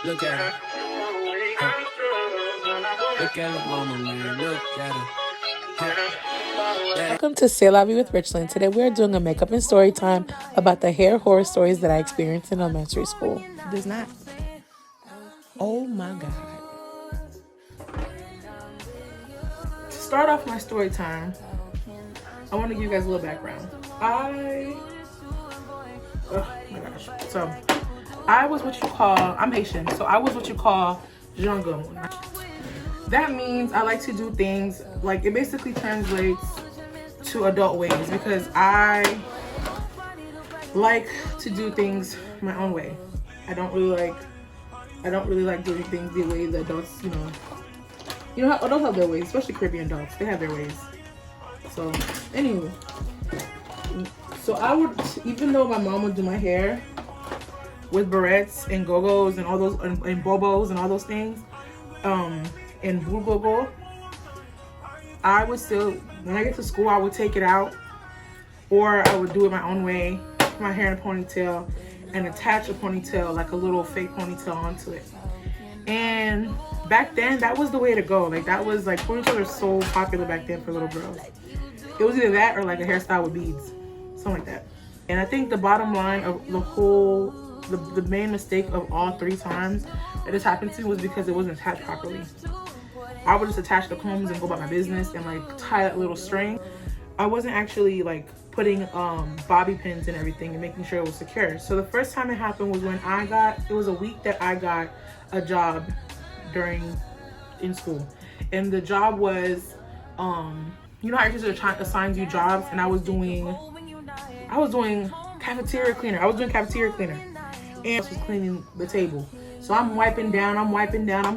Look at her. Look at her mama, man. Look at her. Welcome to C'est La Vie with Richline. Today we are doing a makeup and story time about the hair horror stories that I experienced in elementary school. Does not. Oh my God. To start off my story time, I want to give you guys a little background. Oh my gosh. So, I was what you call, I'm Haitian, so I was what you call jungle. That means I like to do things, like it basically translates to adult ways because I like to do things my own way. I don't really like doing things the way the adults, adults have their ways, especially Caribbean adults. They have their ways. So, anyway, so I would, even though my mom would do my hair with barrettes and go-go's and all those, and bobos and all those things, and boo-go-go, I would still, when I get to school, I would take it out, or I would do it my own way, put my hair in a ponytail, and attach a ponytail, like a little fake ponytail onto it. And back then, that was the way to go. Like, that was, like, ponytails are so popular back then for little girls. It was either that or, like, a hairstyle with beads. Something like that. And I think the bottom line of the whole, the main mistake of all 3 times that this happened to me was because it wasn't attached properly. I would just attach the combs and go about my business and, like, tie that little string. I wasn't actually, like, putting bobby pins and everything and making sure it was secure. So the first time it happened was when it was a week that I got a job in school. And the job was, you know how your teacher assigns you jobs, and I was doing cafeteria cleaner. And I was cleaning the table. So I'm wiping down, I'm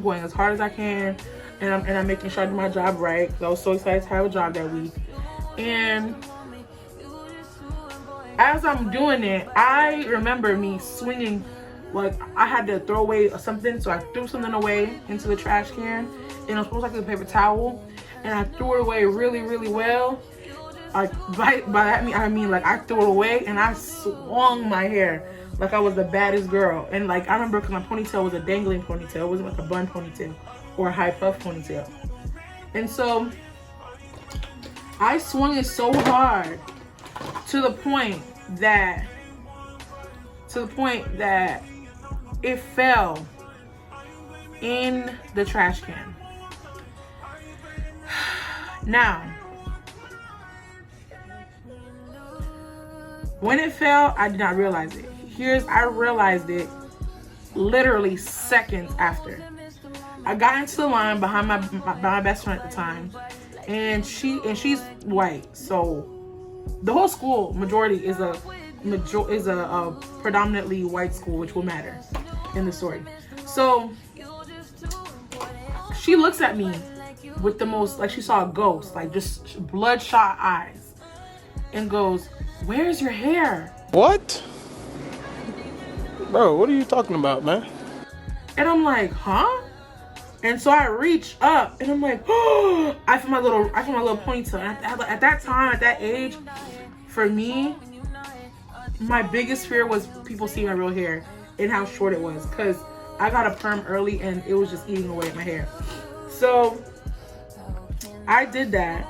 going as hard as I can, and I'm making sure I do my job right, because I was so excited to have a job that week. And as I'm doing it, I remember me swinging, like I had to throw away something, so I threw something away into the trash can, and it was supposed to be a paper towel, and I threw it away really, really well. Like by that I mean like I threw it away and I swung my hair like I was the baddest girl. And like I remember, because my ponytail was a dangling ponytail, it wasn't like a bun ponytail or a high puff ponytail. And so I swung it so hard to the point that it fell in the trash can. Now, when it fell, I did not realize it. I realized it literally seconds after. I got into the line behind my best friend at the time, and she's white, so the whole school majority is a predominantly white school, which will matter in the story. So she looks at me with the most, like she saw a ghost, like just bloodshot eyes, and goes, "Where's your hair?" What? Bro, what are you talking about, man? And I'm like, huh? And so I reach up and I'm like, oh, I feel my little ponytail. And at that time, at that age, for me, my biggest fear was people seeing my real hair and how short it was, because I got a perm early and it was just eating away at my hair. So I did that.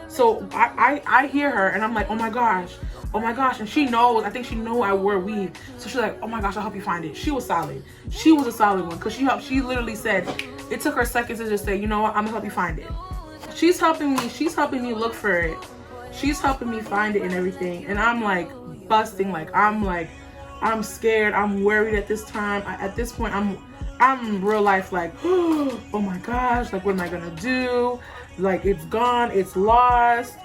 So I hear her and I'm like, oh my gosh. And she knows, I think she knew I wore weave. So she's like, oh my gosh, I'll help you find it. She was solid. She was a solid one, because she literally said, it took her seconds to just say, you know what, I'm gonna help you find it. She's helping me look for it. She's helping me find it and everything. And I'm like busting, I'm scared, I'm worried at this time. At this point, I'm real life like, oh my gosh, like what am I gonna do? Like it's gone, it's lost.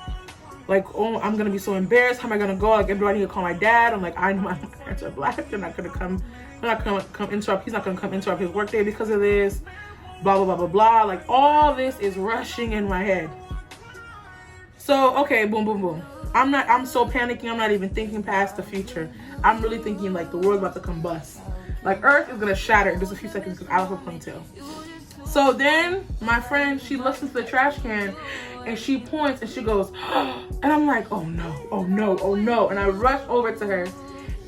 Like, oh, I'm gonna be so embarrassed. How am I gonna go? Like, everybody need to call my dad. I'm like, I know my parents are black. They're not gonna come interrupt. He's not gonna come interrupt his workday because of this. Blah blah blah blah blah. Like, all this is rushing in my head. So okay, boom boom boom. I'm so panicking. I'm not even thinking past the future. I'm really thinking like the world's about to combust. Like Earth is gonna shatter in just a few seconds because I lost her ponytail. So then my friend, she looks into the trash can and she points and she goes, oh, and I'm like, oh no. And I rush over to her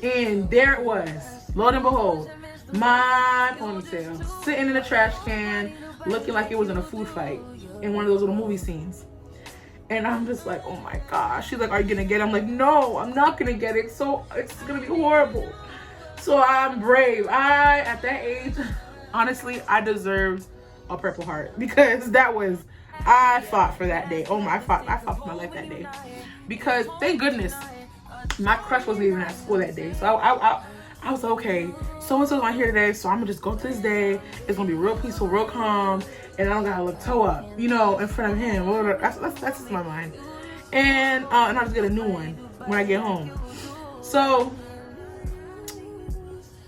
and there it was. Lo and behold, My ponytail sitting in a trash can, looking like it was in a food fight in one of those little movie scenes. And I'm just like, oh my gosh. She's like, are you gonna get it? I'm like, no, I'm not gonna get it. So it's gonna be horrible. So I'm brave. At that age, honestly, I deserved a Purple Heart because I fought for that day. Oh my, I fought for my life that day. Because thank goodness, my crush wasn't even at school that day. So I was like, okay, so-and-so's not here today, so I'm gonna just go to this day. It's gonna be real peaceful, real calm, and I don't gotta look toe up, in front of him. That's just my mind. And I'll just get a new one when I get home. So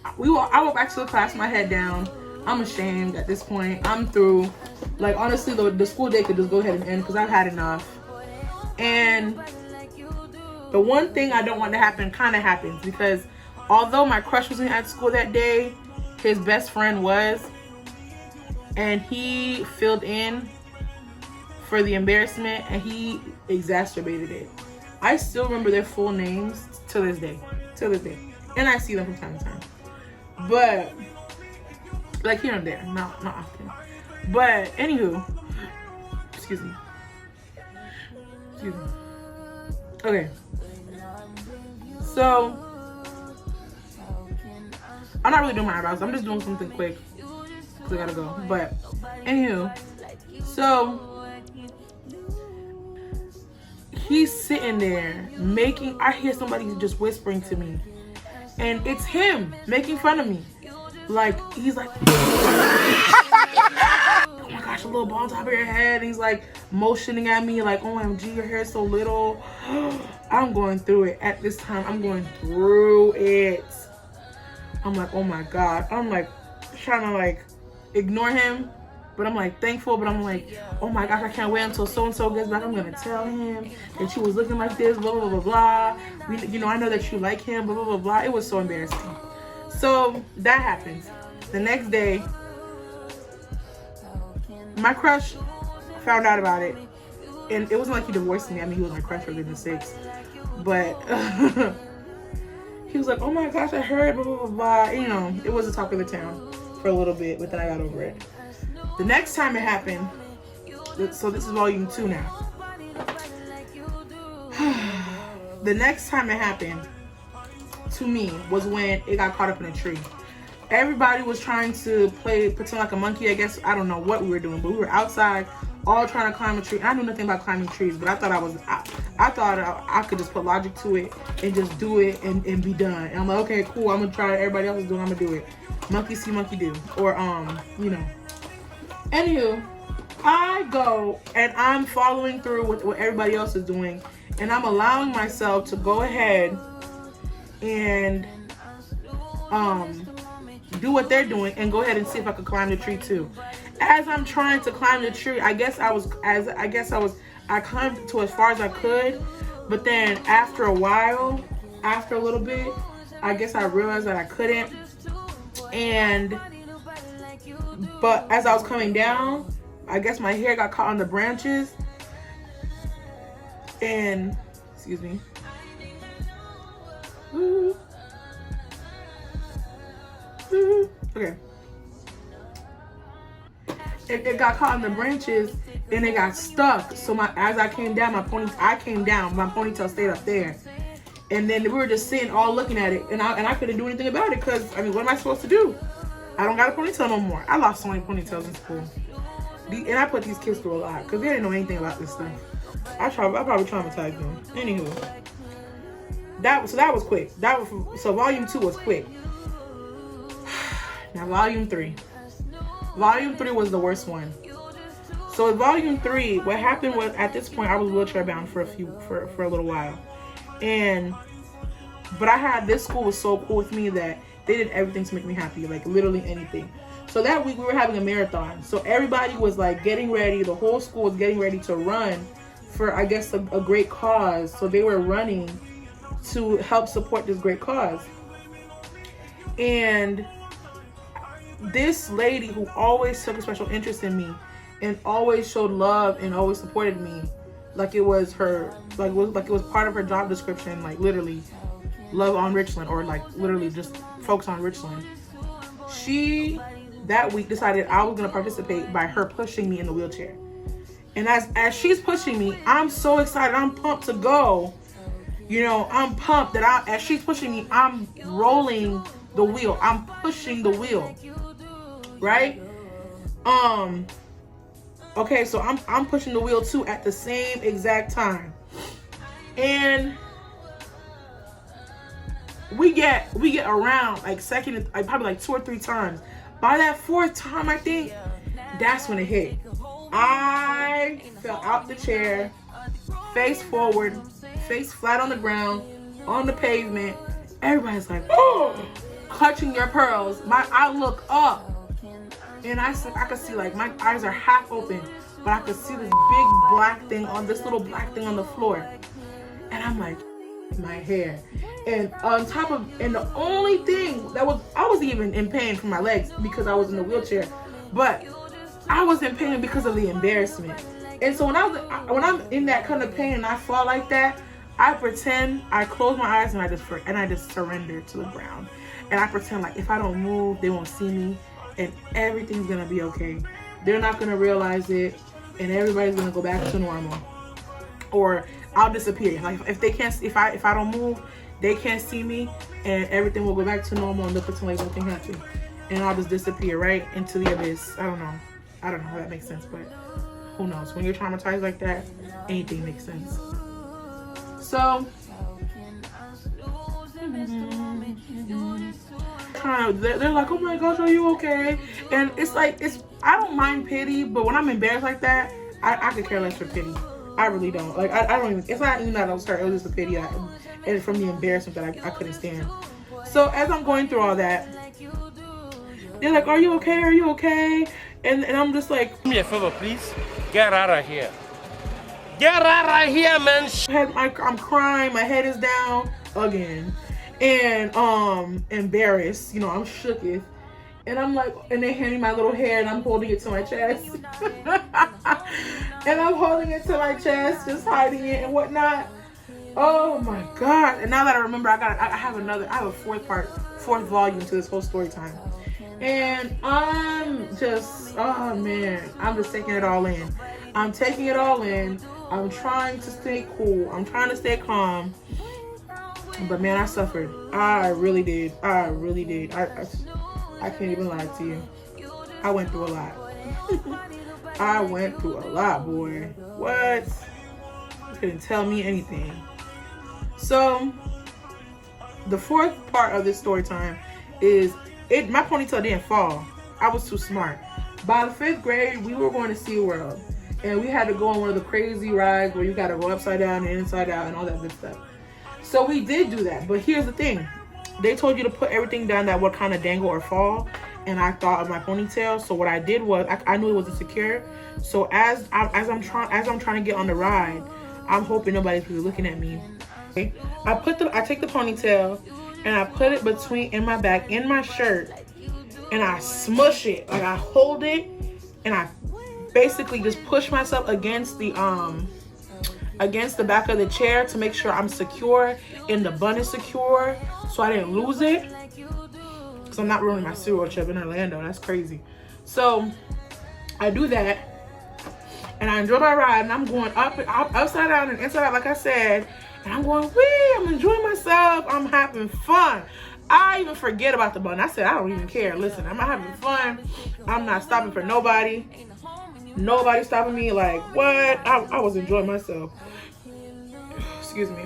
I went back to the class, my head down. I'm ashamed at this point. I'm through. Like, honestly, the school day could just go ahead and end because I've had enough. And the one thing I don't want to happen kind of happens because although my crush wasn't at school that day, his best friend was, and he filled in for the embarrassment and he exacerbated it. I still remember their full names to this day. And I see them from time to time. But, like, here and there, not often. But, anywho, excuse me. Okay. So, I'm not really doing my eyebrows. I'm just doing something quick because I gotta go. But, anywho, so he's sitting there I hear somebody just whispering to me. And it's him making fun of me. Like, he's like, oh my gosh, a little ball on top of your head. And he's like motioning at me like, OMG, your hair's so little. I'm going through it at this time. I'm going through it. I'm like, oh my God. I'm like trying to like ignore him. But I'm like thankful, but I'm like, oh my gosh, I can't wait until so-and-so gets back. I'm gonna tell him that she was looking like this, blah, blah, blah, blah. I know that you like him, blah, blah, blah, blah. It was so embarrassing. So that happens. The next day, my crush found out about it. And it wasn't like he divorced me. I mean, he was my crush for goodness sakes. But he was like, oh my gosh, I heard, blah, blah, blah, blah. It was the talk of the town for a little bit, but then I got over it. The next time it happened, so this is volume 2 now. The next time it happened to me was when it got caught up in a tree. Everybody was trying to pretend like a monkey, I guess. I don't know what we were doing, but we were outside all trying to climb a tree. I knew nothing about climbing trees, but I thought I could just put logic to it and just do it and be done. And I'm like, okay, cool, I'm gonna try it. Everybody else is doing, I'm gonna do it. Monkey see, monkey do. Or Anywho, I go and I'm following through with what everybody else is doing, and I'm allowing myself to go ahead and do what they're doing and go ahead and see if I could climb the tree too. As I'm trying to climb the tree, I climbed to as far as I could, but then after a little bit, I guess I realized that I couldn't. But as I was coming down, I guess my hair got caught on the branches. And, excuse me. Okay. It got caught on the branches and it got stuck. So as I came down, my ponytail stayed up there. And then we were just sitting all looking at it. And I couldn't do anything about it because, what am I supposed to do? I don't got a ponytail no more. I lost so many ponytails in school. And I put these kids through a lot because they didn't know anything about this stuff. I probably traumatized them. Anywho. That was quick. So volume 2 was quick. Now volume 3. Volume 3 was the worst one. So in volume 3, what happened was at this point I was wheelchair bound for a little while. But this school was so cool with me that they did everything to make me happy, like literally anything. So that week we were having a marathon. So everybody was like getting ready. The whole school was getting ready to run for, I guess, a great cause. So they were running to help support this great cause. And this lady who always took a special interest in me and always showed love and always supported me, like it was part of her job description, like literally love on Richline, or like literally just focus on Richline. she that week decided I was gonna participate by her pushing me in the wheelchair. And as she's pushing me, I'm so excited. I'm pumped to go. You know, I'm pumped that as she's pushing me, I'm rolling the wheel. I'm pushing the wheel. Right? Okay, so I'm pushing the wheel too at the same exact time. And we get around like second, like probably like 2 or 3 times. By that 4th time, I think, that's when it hit. I fell out the chair, face forward, face flat on the ground, on the pavement. Everybody's like, oh, clutching your pearls. I look up, and I could see, like, my eyes are half open, but I could see this big black thing on this little black thing on the floor. And I'm like, my hair. And on top of, and the only thing that was, I wasn't even in pain for my legs because I was in the wheelchair, but I was in pain because of the embarrassment. And so when I'm in that kind of pain and I fall like that, I pretend, I close my eyes and I just surrender to the ground. And I pretend like if I don't move, they won't see me and everything's gonna be okay. They're not gonna realize it and everybody's gonna go back to normal. Or I'll disappear. Like if I don't move, they can't see me and everything will go back to normal and they'll pretend like nothing happened. And I'll just disappear right into the abyss. I don't know how that makes sense, but who knows? When you're traumatized like that, anything makes sense. So they're like, oh my gosh, are you okay? And it's like, I don't mind pity, but when I'm embarrassed like that, I could care less for pity. I really don't. Like, I don't even, it's not even that I was hurt, it was just the pity and from the embarrassment that I couldn't stand. So as I'm going through all that, they're like, are you okay? Are you okay? And I'm just like, do me a favor, please. Get out of here. Get out of here, man. I'm crying. My head is down again, and embarrassed. You know, I'm shooketh, and I'm like, and they hand me my little hair, and I'm holding it to my chest, and I'm holding it to my chest, just hiding it and whatnot. Oh my God! And now that I remember, I have a fourth volume to this whole story time. And I'm just, oh man, I'm just taking it all in. I'm taking it all in. I'm trying to stay cool. I'm trying to stay calm. But man, I suffered. I really did. I really did. I can't even lie to you. I went through a lot. I went through a lot, boy. What? You couldn't tell me anything. So, the 4th part of this story time is, my ponytail didn't fall. I was too smart. By the 5th grade, we were going to SeaWorld. And we had to go on one of the crazy rides where you got to go upside down and inside out and all that good stuff. So we did do that. But here's the thing. They told you to put everything down that would kind of dangle or fall. And I thought of my ponytail. So what I did was, I knew it wasn't secure. So as I'm trying to get on the ride, I'm hoping nobody's really looking at me. Okay? I take the ponytail and I put it in my back, in my shirt, and I smush it. Like, I hold it, and I basically just push myself against the back of the chair to make sure I'm secure and the bun is secure, so I didn't lose it. Because I'm not ruining my SeaWorld trip in Orlando. That's crazy. So I do that, and I enjoy my ride, and I'm going upside down and inside out, like I said. And I'm going, wee, I'm enjoying myself. I'm having fun. I even forget about the bun. I said, I don't even care. Listen, I'm having fun. I'm not stopping for nobody. Nobody stopping me. Like, what? I was enjoying myself. Excuse me.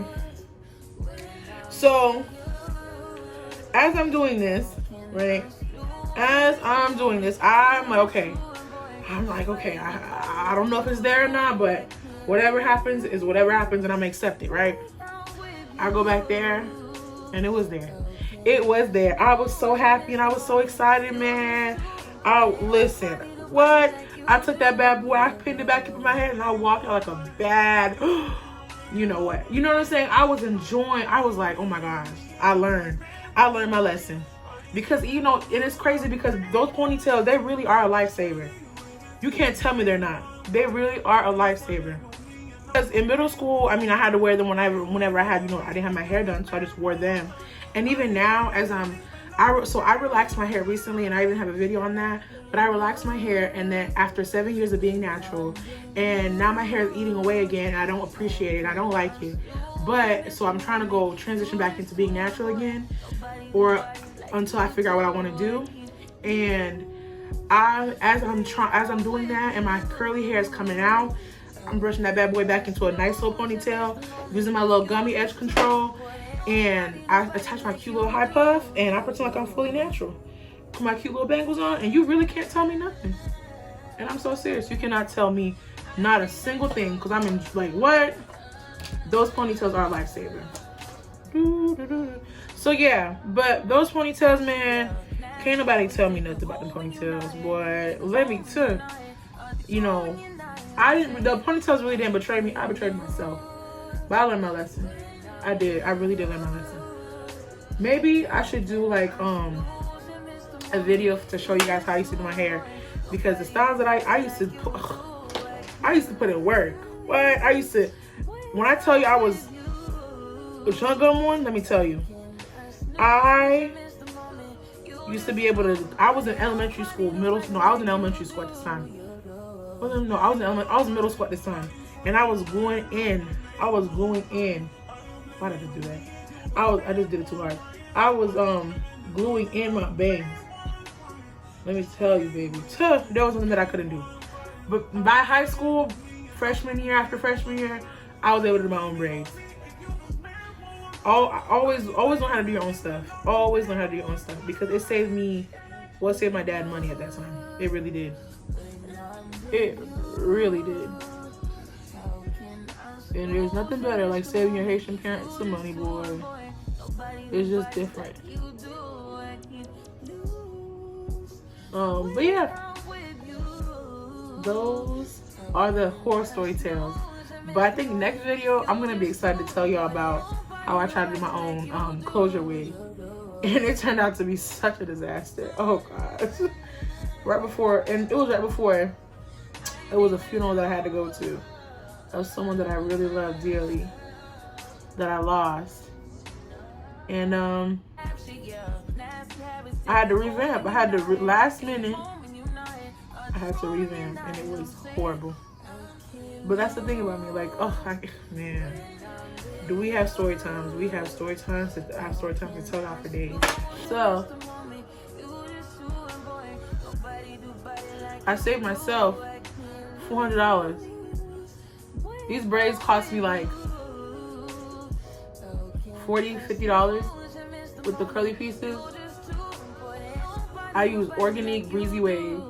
So, as I'm doing this, right? As I'm doing this, I'm like, okay. I don't know if it's there or not, but whatever happens is whatever happens, and I'm gonna accept it, right? I go back there, and it was there. It was there. I was so happy, and I was so excited, man. Listen, what? I took that bad boy, I pinned it back up in my head, and I walked out like a bad, you know what? You know what I'm saying? I was enjoying. I was like, oh my gosh, I learned my lesson. Because, you know, and it's crazy because those ponytails, they really are a lifesaver. You can't tell me they're not. They really are a lifesaver. Because in middle school, I mean, I had to wear them whenever I had, you know, I didn't have my hair done, so I just wore them. And even now, as So I relaxed my hair recently, and I even have a video on that. But I relaxed my hair, and then after 7 years of being natural, and now my hair is eating away again. I don't appreciate it. I don't like it. But so I'm trying to go transition back into being natural again, or until I figure out what I want to do. And as I'm doing that, and my curly hair is coming out, I'm brushing that bad boy back into a nice little ponytail, using my little gummy edge control, and I attach my cute little high puff, and I pretend like I'm fully natural. Put my cute little bangles on, and you really can't tell me nothing. And I'm so serious. You cannot tell me not a single thing, because I'm in, like, what? Those ponytails are a lifesaver. So yeah, but those ponytails, man, can't nobody tell me nothing about the ponytails, boy. Let me too. You know, the ponytails really didn't betray me. I betrayed myself. But I learned my lesson. I did. I really did learn my lesson. Maybe I should do like a video to show you guys how I used to do my hair, because the styles that I used to put in work. What? When I tell you I was a young one, let me tell you. I used to be able to, I was in elementary school, I was in elementary school at this time. I was in middle school at this time. And I was gluing in. Why did I do that? I just did it too hard. I was gluing in my bangs. Let me tell you, baby. There was something that I couldn't do. But by high school, freshman year after freshman year, I was able to do my own braids. Always learn how to do your own stuff. Always learn how to do your own stuff, because it saved my dad money at that time. It really did. It really did. And there's nothing better like saving your Haitian parents some money, boy. It's just different. But yeah, those are the horror story tales. But I think next video I'm gonna be excited to tell y'all about how I tried to do my own closure wig, and it turned out to be such a disaster. Oh gosh. It was a funeral that I had to go to of someone that I really loved dearly, that I lost. And I had to revamp. Last minute, I had to revamp, and it was horrible. But that's the thing about me, like, man, do we have story times? We have story times to tell out for days. So I saved myself $400. These braids cost me like $40, $50 with the curly pieces. I use organic breezy wave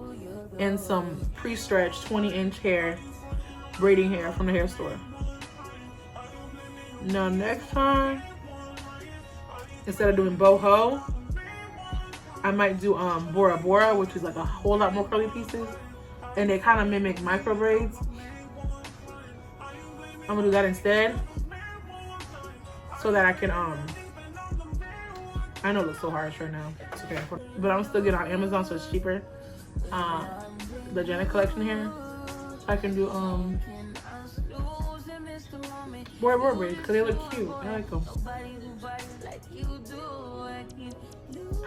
and some pre-stretched 20-inch hair, braiding hair from the hair store. Now next time, instead of doing boho, I might do Bora Bora, which is like a whole lot more curly pieces, and they kind of mimic micro braids. I'm gonna do that instead, so that I can I know it looks so harsh right now. It's okay, but I'm still getting on Amazon, so it's cheaper. The Janet collection here, so I can do Bora Bora braids, because they look cute. I like them.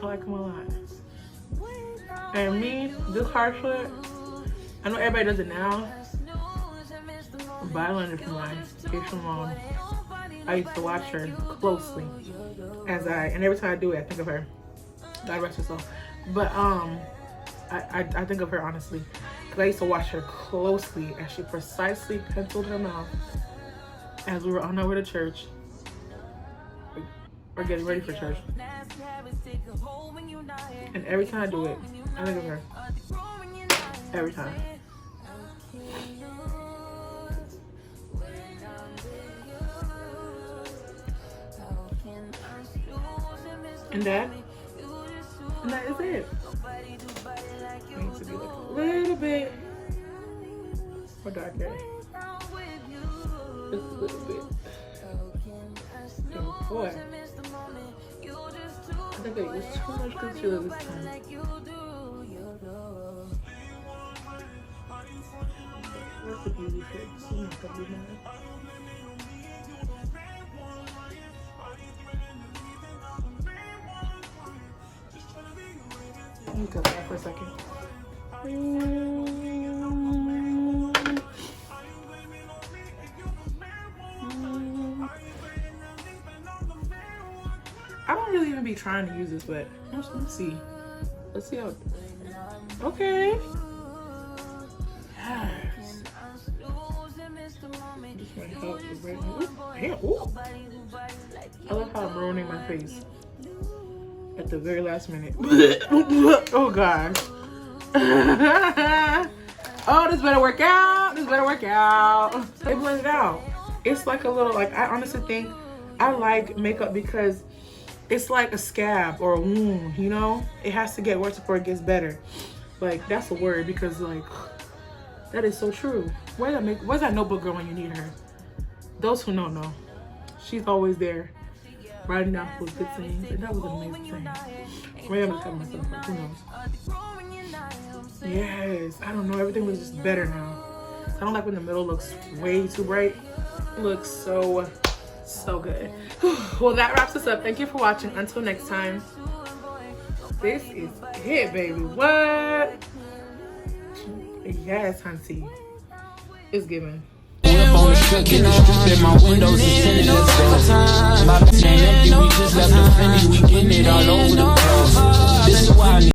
I like them a lot. And me, this harsh look, I know everybody does it now, but I learned it from my Haitian mom. I used to watch her closely, and every time I do it, I think of her. God rest her soul. But I think of her honestly, because I used to watch her closely as she precisely penciled her mouth as we were on our way to church, or getting ready for church. And every time I do it, I think of her. Every time. And that is it. It needs to be like a little bit more darker. Just a little bit. Oh boy. I think I used too much concealer this time. Where's the beauty fix? I'm not gonna be mad. second. I don't really even be trying to use this, but let's see. Let's see how. Okay. Yes. This might help the red. Damn. Ooh. I love how I'm ruining my face at the very last minute. Oh gosh. Oh, this better work out. This better work out. It blended out. It's like a little, like, I honestly think I like makeup because it's like a scab or a wound, you know? It has to get worse before it gets better. Like, that's a word because, like, that is so true. Where's that notebook girl when you need her? Those who know. She's always there, writing down those good things. And that was an amazing thing. Maybe I'm just having myself up. Who knows? Yes. I don't know. Everything looks just better now. I don't like when the middle looks way too bright. It looks so good. Well, that wraps us up. Thank you for watching. Until next time. This is it, baby. What? Yes, Hunty. It's given. On the strip, in the strip, and my windows is tinted. Let's go. My bitch ain't empty, we just left the Fendi. We getting it all over the place. This is why I need